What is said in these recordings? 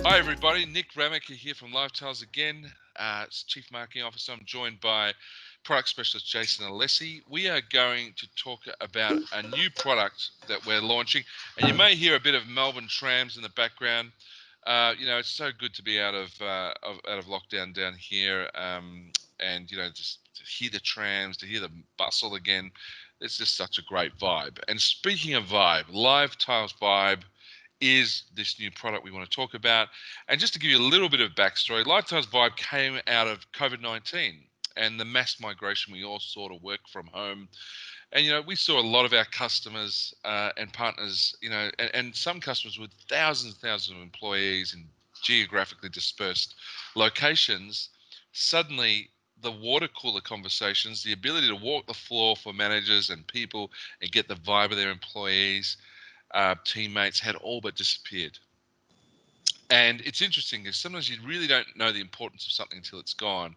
Hi everybody, Nick Ramaker here from LiveTiles again, as Chief Marketing Officer. I'm joined by Product Specialist Jason Alessi. We are going to talk about a new product that we're launching, and you may hear a bit of Melbourne trams in the background. It's so good to be out of lockdown down here, and just to hear the trams, to hear the bustle again. It's just such a great vibe. And speaking of vibe, LiveTiles Vibe is this new product we want to talk about. And just to give you a little bit of backstory, LiveTiles Vibe came out of COVID-19 and the mass migration. We all sort of work from home. And, we saw a lot of our customers and partners, and some customers with thousands and thousands of employees in geographically dispersed locations. Suddenly, the water cooler conversations, the ability to walk the floor for managers and people and get the vibe of their employees, teammates, had all but disappeared. And it's interesting because sometimes you really don't know the importance of something until it's gone.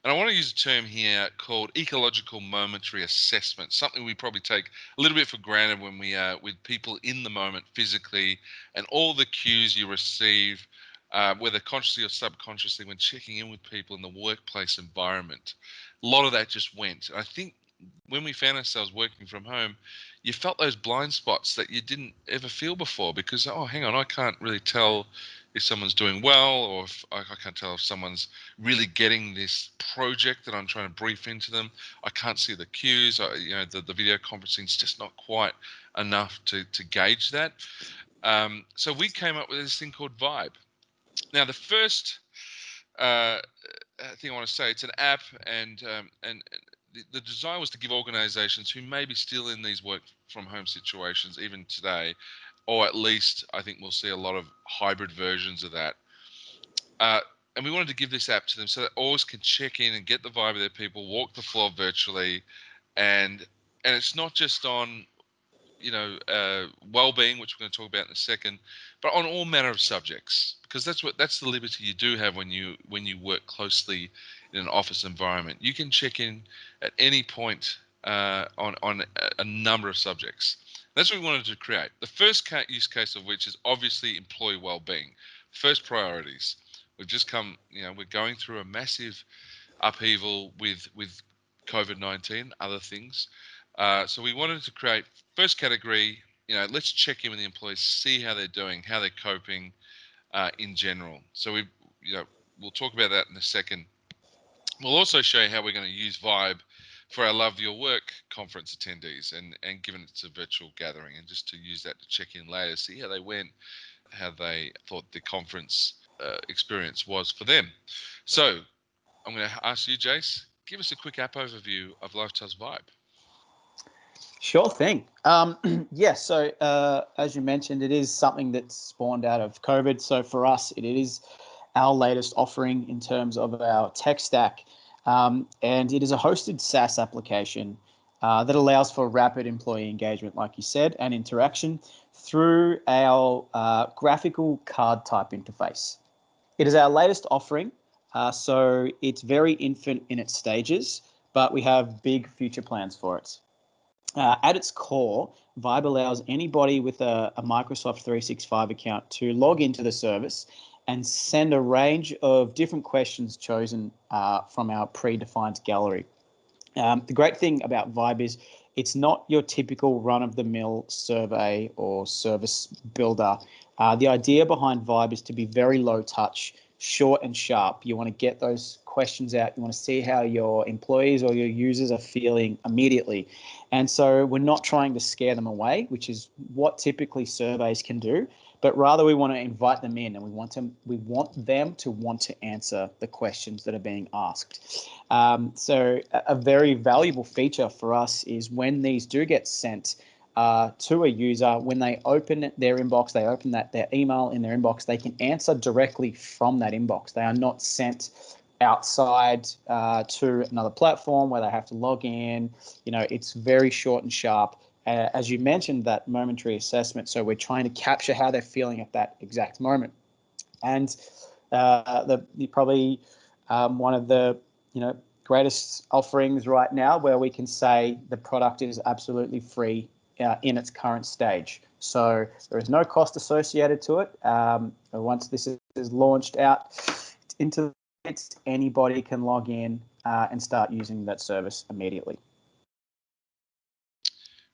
And I want to use a term here called ecological momentary assessment, something we probably take a little bit for granted when we are with people in the moment physically, and all the cues you receive, whether consciously or subconsciously, when checking in with people in the workplace environment. A lot of that just went. I think when we found ourselves working from home, you felt those blind spots that you didn't ever feel before because, oh, hang on, I can't really tell if someone's doing well, or if I can't tell if someone's really getting this project that I'm trying to brief into them. I can't see the cues. The video conferencing is just not quite enough to gauge that. So we came up with this thing called Vibe. Now, the first thing I want to say, it's an app, and the design was to give organizations who may be still in these work from home situations even today, or at least I think we'll see a lot of hybrid versions of that. And we wanted to give this app to them so that always can check in and get the vibe of their people, walk the floor virtually, and it's not just on well-being, which we're going to talk about in a second, but on all manner of subjects, because that's the liberty you do have when you work closely in an office environment. You can check in at any point on a number of subjects. That's what we wanted to create. The first use case of which is obviously employee well-being. First priorities. We've just come, we're going through a massive upheaval with COVID-19, other things. So we wanted to create first category, let's check in with the employees, see how they're doing, how they're coping in general. So we'll talk about that in a second. We'll also show you how we're going to use Vibe for our Love Your Work conference attendees, and given it's a virtual gathering, and just to use that to check in later, see how they went, how they thought the conference experience was for them. So I'm going to ask you, Jace, give us a quick app overview of LiveTiles Vibe. Sure thing. So as you mentioned, it is something that's spawned out of COVID. So for us, it is our latest offering in terms of our tech stack. And it is a hosted SaaS application that allows for rapid employee engagement, like you said, and interaction through our graphical card type interface. It is our latest offering. So it's very infant in its stages, but we have big future plans for it. At its core, Vibe allows anybody with a Microsoft 365 account to log into the service and send a range of different questions chosen from our predefined gallery. The great thing about Vibe is it's not your typical run-of-the-mill survey or service builder. The idea behind Vibe is to be very low touch, short and sharp. You want to get those questions out. You want to see how your employees or your users are feeling immediately. And so we're not trying to scare them away, which is what typically surveys can do, but rather we want to invite them in, and we want them to want to answer the questions that are being asked. So a very valuable feature for us is when these do get sent to a user, when they open their inbox, they open their email in their inbox, they can answer directly from that inbox. They are not sent outside to another platform where they have to log in. It's very short and sharp. As you mentioned, that momentary assessment. So we're trying to capture how they're feeling at that exact moment. And probably one of the greatest offerings right now, where we can say the product is absolutely free in its current stage. So there is no cost associated to it. Once this is launched out into it, anybody can log in and start using that service immediately.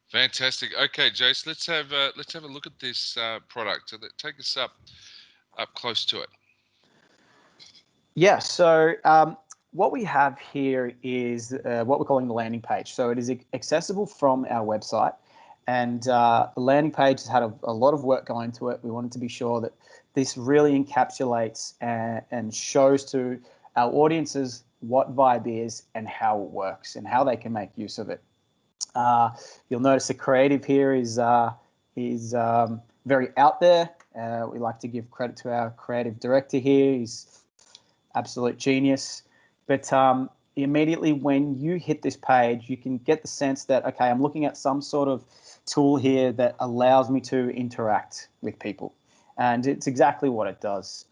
Fantastic. Okay, Jace, let's have a look at this product. So take us up close to it. Yeah. So what we have here is what we're calling the landing page. So it is accessible from our website, and the landing page has had a lot of work going into it. We wanted to be sure that this really encapsulates and shows to our audiences what Vibe is and how it works and how they can make use of it. You'll notice the creative here is very out there. We like to give credit to our creative director here. He's absolute genius. But immediately when you hit this page, you can get the sense that, okay, I'm looking at some sort of tool here that allows me to interact with people. And it's exactly what it does.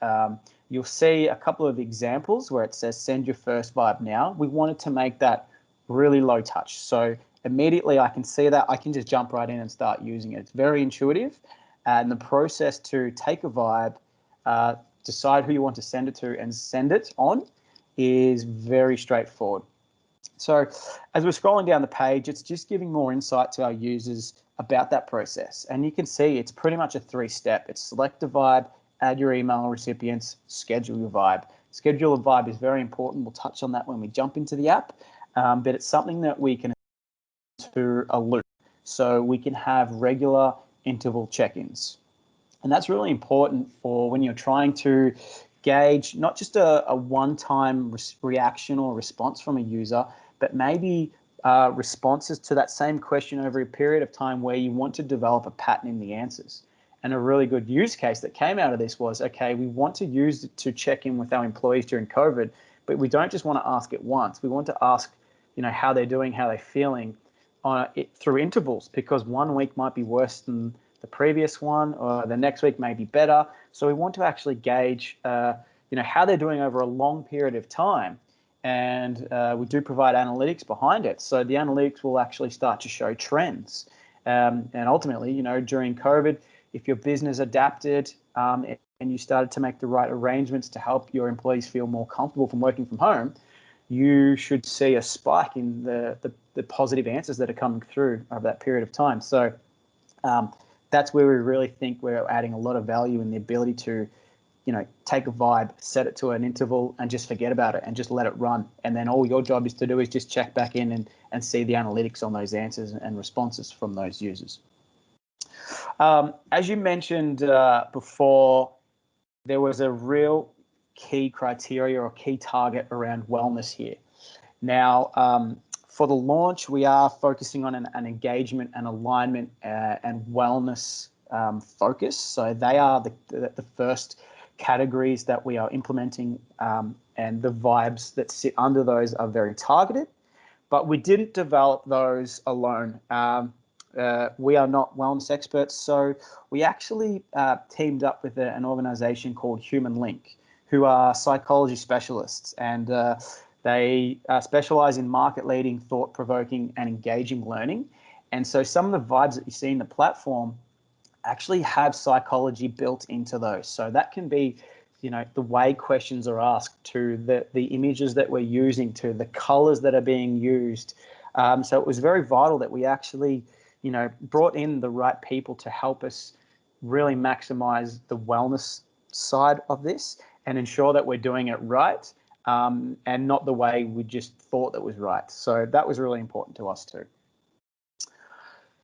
You'll see a couple of examples where it says send your first vibe now. We wanted to make that really low touch. So immediately I can see that, I can just jump right in and start using it. It's very intuitive. And the process to take a vibe, decide who you want to send it to and send it on is very straightforward. So as we're scrolling down the page, it's just giving more insight to our users about that process. And you can see it's pretty much a 3-step. It's select a vibe, add your email recipients, schedule your vibe. Schedule a vibe is very important. We'll touch on that when we jump into the app. But it's something that we can to a loop. So we can have regular interval check-ins. And that's really important for when you're trying to gauge not just a one-time reaction or response from a user, but maybe responses to that same question over a period of time where you want to develop a pattern in the answers. And a really good use case that came out of this was, okay, we want to use it to check in with our employees during COVID, but we don't just want to ask it once. We want to ask, how they're doing, how they're feeling through intervals, because one week might be worse than the previous one, or the next week may be better. So we want to actually gauge, how they're doing over a long period of time. And we do provide analytics behind it. So the analytics will actually start to show trends. And ultimately, during COVID, if your business adapted and you started to make the right arrangements to help your employees feel more comfortable from working from home, you should see a spike in the positive answers that are coming through over that period of time. So that's where we really think we're adding a lot of value in the ability to, take a vibe, set it to an interval and just forget about it and just let it run. And then all your job is to do is just check back in and see the analytics on those answers and responses from those users. As you mentioned before, there was a real key criteria or key target around wellness here. Now, for the launch, we are focusing on an engagement and alignment and wellness focus. So they are the first categories that we are implementing, and the vibes that sit under those are very targeted. But we didn't develop those alone. We are not wellness experts, so we actually teamed up with an organization called Human Link, who are psychology specialists, and they specialize in market-leading, thought-provoking, and engaging learning. And so some of the vibes that you see in the platform actually have psychology built into those. So that can be, the way questions are asked, to the images that we're using, to the colors that are being used. So it was very vital that we actually brought in the right people to help us really maximize the wellness side of this and ensure that we're doing it right, and not the way we just thought that was right. So that was really important to us too.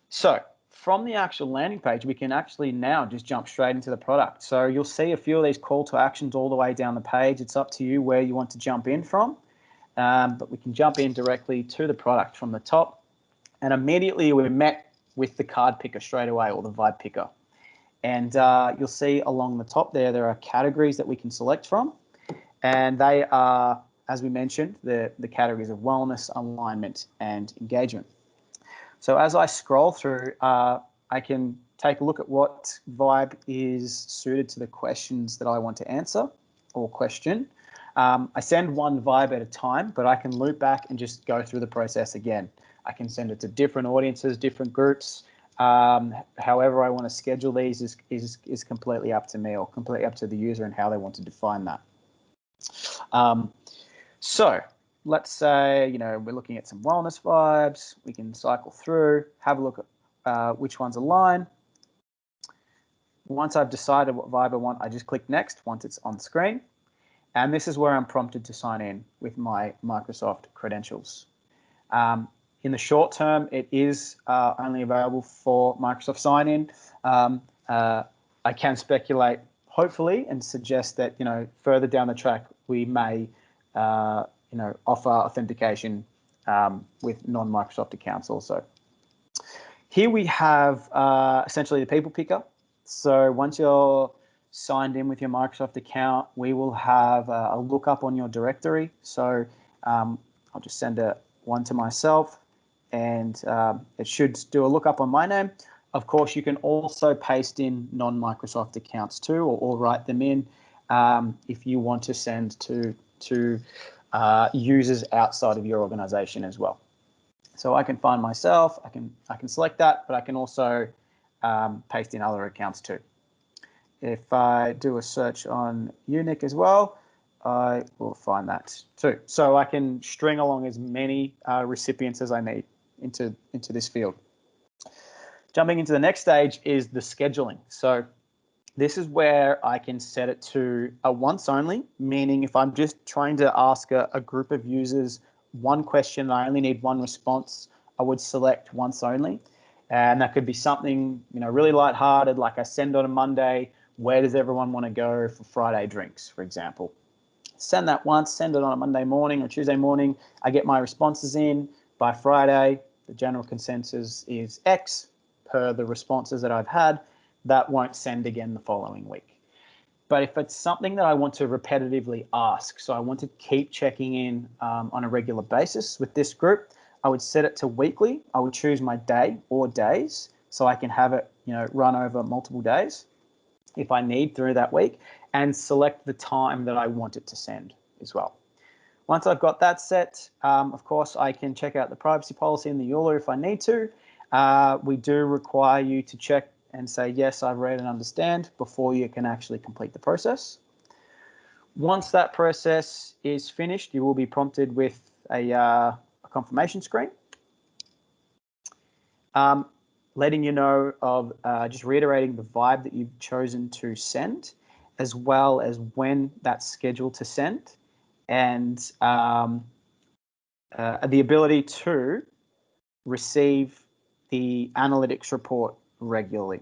So from the actual landing page, we can actually now just jump straight into the product. So you'll see a few of these call to actions all the way down the page. It's up to you where you want to jump in from, but we can jump in directly to the product from the top. And immediately we're met with the card picker straight away, or the vibe picker. And you'll see along the top there are categories that we can select from. And they are, as we mentioned, the categories of wellness, alignment, and engagement. So as I scroll through, I can take a look at what vibe is suited to the questions that I want to answer or question. I send one vibe at a time, but I can loop back and just go through the process again. I can send it to different audiences, different groups, However I want to schedule these is completely up to me, or completely up to the user and how they want to define that. So let's say, we're looking at some wellness vibes. We can cycle through, have a look at which ones align. Once I've decided what vibe I want, I just click next once it's on screen. And this is where I'm prompted to sign in with my Microsoft credentials. In the short term, it is only available for Microsoft sign-in. I can speculate, hopefully, and suggest that, further down the track, we may, offer authentication with non-Microsoft accounts also. Here we have essentially the people picker. So once you're signed in with your Microsoft account, we will have a lookup on your directory. So I'll just send one to myself, and it should do a lookup on my name. Of course, you can also paste in non-Microsoft accounts too, or write them in if you want to send to users outside of your organization as well. So I can find myself, I can select that, but I can also paste in other accounts too. If I do a search on Unique as well, I will find that too. So I can string along as many recipients as I need into this field. Jumping into the next stage is the scheduling. So this is where I can set it to a once only, meaning if I'm just trying to ask a group of users one question and I only need one response, I would select once only. And that could be something, really lighthearted, like I send on a Monday, where does everyone want to go for Friday drinks, for example. Send that once, send it on a Monday morning or Tuesday morning. I get my responses in by Friday. The general consensus is X per the responses that I've had. That won't send again the following week. But if it's something that I want to repetitively ask, so I want to keep checking in on a regular basis with this group, I would set it to weekly. I would choose my day or days so I can have it, run over multiple days if I need through that week, and select the time that I want it to send as well. Once I've got that set, of course, I can check out the privacy policy in the EULA if I need to. We do require you to check and say, yes, I've read and understand before you can actually complete the process. Once that process is finished, you will be prompted with a confirmation screen, letting you know of just reiterating the vibe that you've chosen to send, as well as when that's scheduled to send, and the ability to receive the analytics report regularly.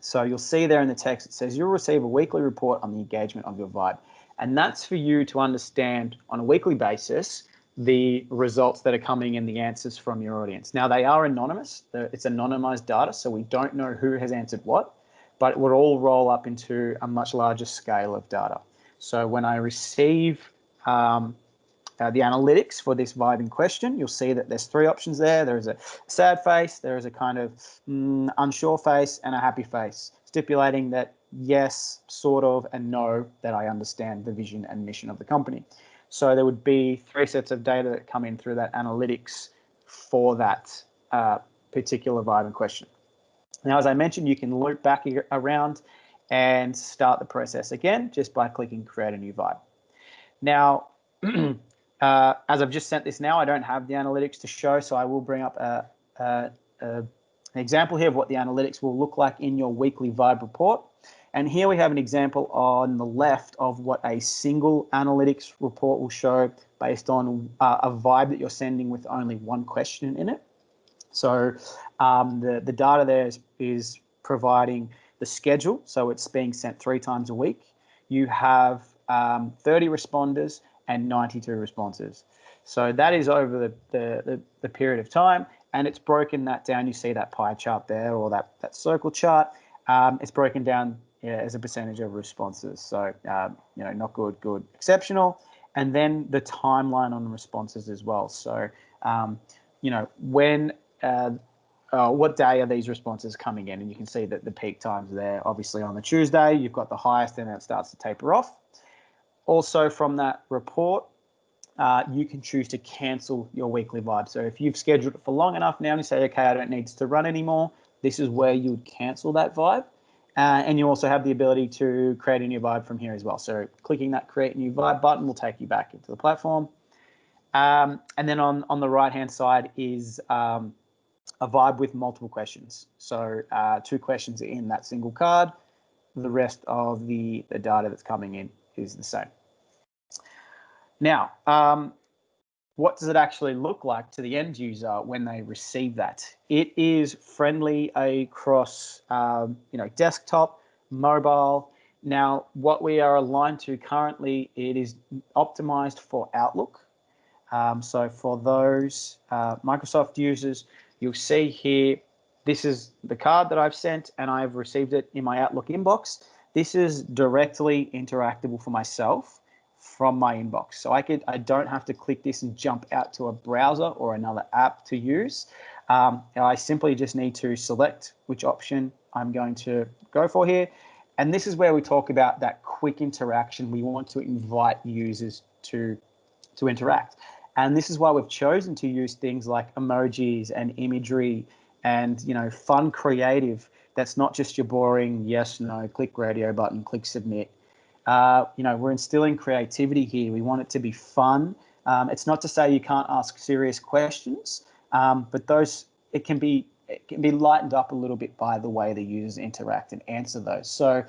So you'll see there in the text, it says you'll receive a weekly report on the engagement of your vibe. And that's for you to understand on a weekly basis the results that are coming in, the answers from your audience. Now, they are anonymous. It's anonymized data, so we don't know who has answered what, but it would all roll up into a much larger scale of data. So when I receive the analytics for this vibe in question, you'll see that there's three options there. There is a sad face, there is a kind of unsure face, and a happy face, stipulating that yes, sort of, and no, that I understand the vision and mission of the company. So there would be three sets of data that come in through that analytics for that particular vibe in question. Now, as I mentioned, you can loop back around and start the process again just by clicking create a new vibe. Now, as I've just sent this now, I don't have the analytics to show, so I will bring up an example here of what the analytics will look like in your weekly vibe report. And here we have an example on the left of what a single analytics report will show based on a vibe that you're sending with only one question in it. So the data there is providing the schedule, so it's being sent 3 times a week. You have 30 responders and 92 responses. So that is over the period of time, and it's broken that down. You see that pie chart there, or that circle chart. It's broken down as a percentage of responses. So not good, good, exceptional, and then the timeline on the responses as well. So when what day are these responses coming in? And you can see that the peak times there. Obviously on the Tuesday, you've got the highest, and then it starts to taper off. Also from that report, you can choose to cancel your weekly vibe. So if you've scheduled it for long enough now and you say, okay, I don't need to run anymore, this is where you would cancel that vibe. And you also have the ability to create a new vibe from here as well. So clicking that create new vibe button will take you back into the platform. And then on the right-hand side is a vibe with multiple questions. So 2 questions in that single card. The rest of the data that's coming in is the same. Now, what does it actually look like to the end user when they receive that? It is friendly across, desktop, mobile. Now, what we are aligned to currently, it is optimized for Outlook. So for those Microsoft users, you'll see here, this is the card that I've sent and I've received it in my Outlook inbox. This is directly interactable for myself from my inbox. So I don't have to click this and jump out to a browser or another app to use. I simply just need to select which option I'm going to go for here. And this is where we talk about that quick interaction. We want to invite users to interact. And this is why we've chosen to use things like emojis and imagery and, fun creative. That's not just your boring yes, no, click radio button, click submit. We're instilling creativity here. We want it to be fun. It's not to say you can't ask serious questions, but it can be lightened up a little bit by the way the users interact and answer those. So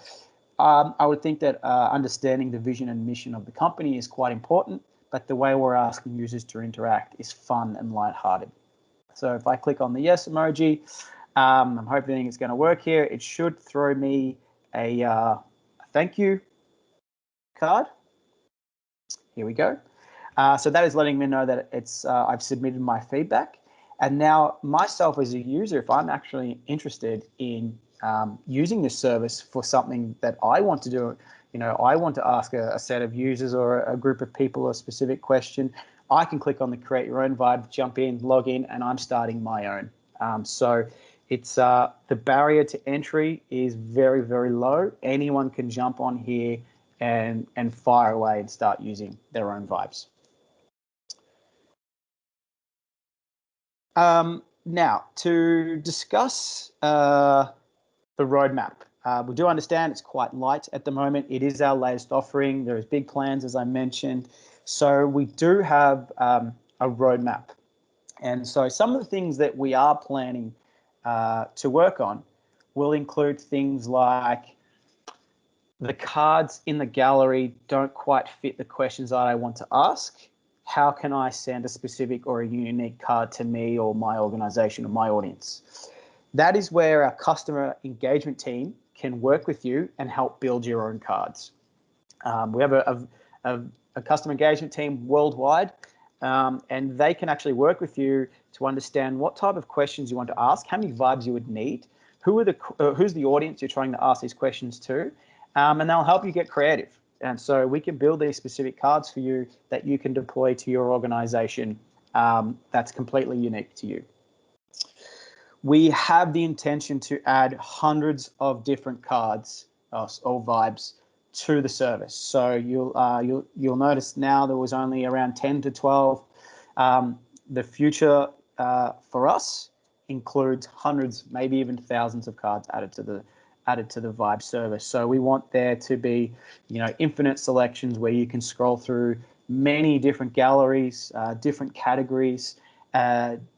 I would think that understanding the vision and mission of the company is quite important, but the way we're asking users to interact is fun and lighthearted. So if I click on the yes emoji, I'm hoping it's going to work here. It should throw me a thank you card. Here we go. So that is letting me know that I've submitted my feedback. And now myself as a user, if I'm actually interested in using this service for something that I want to do, I want to ask a set of users or a group of people a specific question, I can click on the create your own vibe, jump in, log in, and I'm starting my own. So it's the barrier to entry is very, very low. Anyone can jump on here and fire away and start using their own vibes. Now, to discuss the roadmap, we do understand it's quite light at the moment. It is our latest offering. There is big plans, as I mentioned. So we do have a roadmap. And so some of the things that we are planning to work on will include things like the cards in the gallery don't quite fit the questions that I want to ask. How can I send a specific or a unique card to me or my organization or my audience? That is where our customer engagement team can work with you and help build your own cards. We have a customer engagement team worldwide, and they can actually work with you to understand what type of questions you want to ask, how many vibes you would need, who's the audience you're trying to ask these questions to, and they'll help you get creative. And so we can build these specific cards for you that you can deploy to your organization that's completely unique to you. We have the intention to add hundreds of different cards or vibes to the service. So you'll notice now there was only around 10 to 12. The future for us includes hundreds, maybe even thousands of cards added to the Vibe service. So we want there to be, infinite selections where you can scroll through many different galleries, different categories,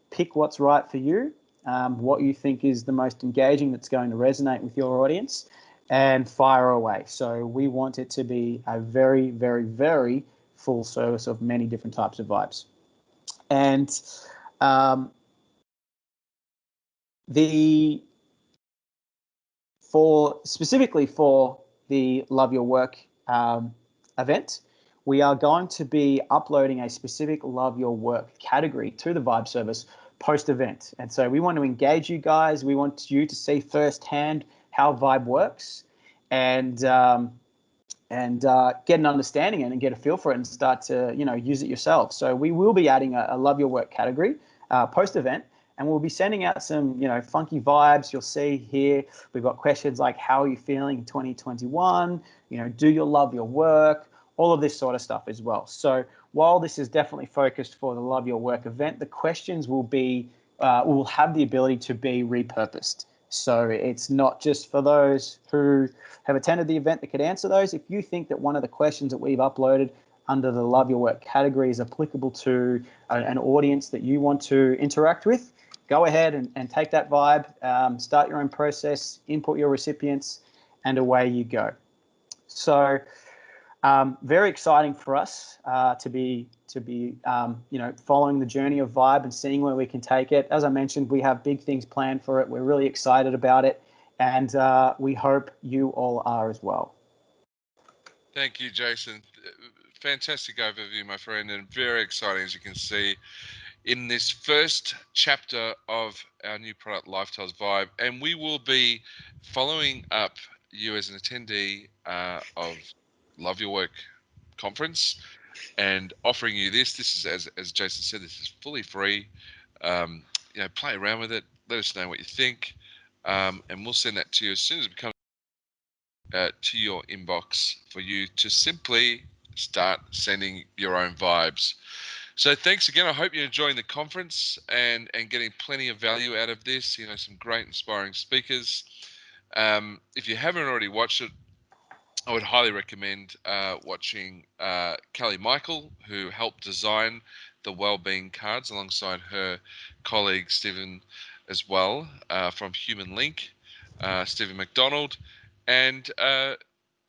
pick what's right for you, what you think is the most engaging that's going to resonate with your audience, and fire away. So we want it to be a very, very, very full service of many different types of vibes. And specifically for the Love Your Work event, we are going to be uploading a specific Love Your Work category to the Vibe service post-event. And so we want to engage you guys. We want you to see firsthand how Vibe works and get an understanding and get a feel for it and start to use it yourself. So we will be adding a Love Your Work category post-event. And we'll be sending out some, funky vibes. You'll see here, we've got questions like, how are you feeling in 2021? Do you love your work? All of this sort of stuff as well. So while this is definitely focused for the Love Your Work event, the questions will have the ability to be repurposed. So it's not just for those who have attended the event that could answer those. If you think that one of the questions that we've uploaded under the Love Your Work category is applicable to an audience that you want to interact with, go ahead and take that vibe, start your own process, input your recipients, and away you go. So very exciting for us to be following the journey of Vibe and seeing where we can take it. As I mentioned, we have big things planned for it. We're really excited about it, and we hope you all are as well. Thank you, Jason. Fantastic overview, my friend, and very exciting, as you can see, in this first chapter of our new product, LiveTiles Vibe. And we will be following up you as an attendee of Love Your Work conference and offering you this. This is, as Jason said, this is fully free. Play around with it. Let us know what you think. And we'll send that to you as soon as it becomes to your inbox for you to simply start sending your own vibes. So thanks again. I hope you're enjoying the conference and getting plenty of value out of this. Some great inspiring speakers. If you haven't already watched it, I would highly recommend watching Kelly Michael, who helped design the wellbeing cards alongside her colleague Stephen as well from Human Link, Stephen McDonald. And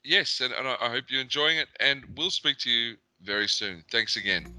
yes, and I hope you're enjoying it, and we'll speak to you very soon. Thanks again.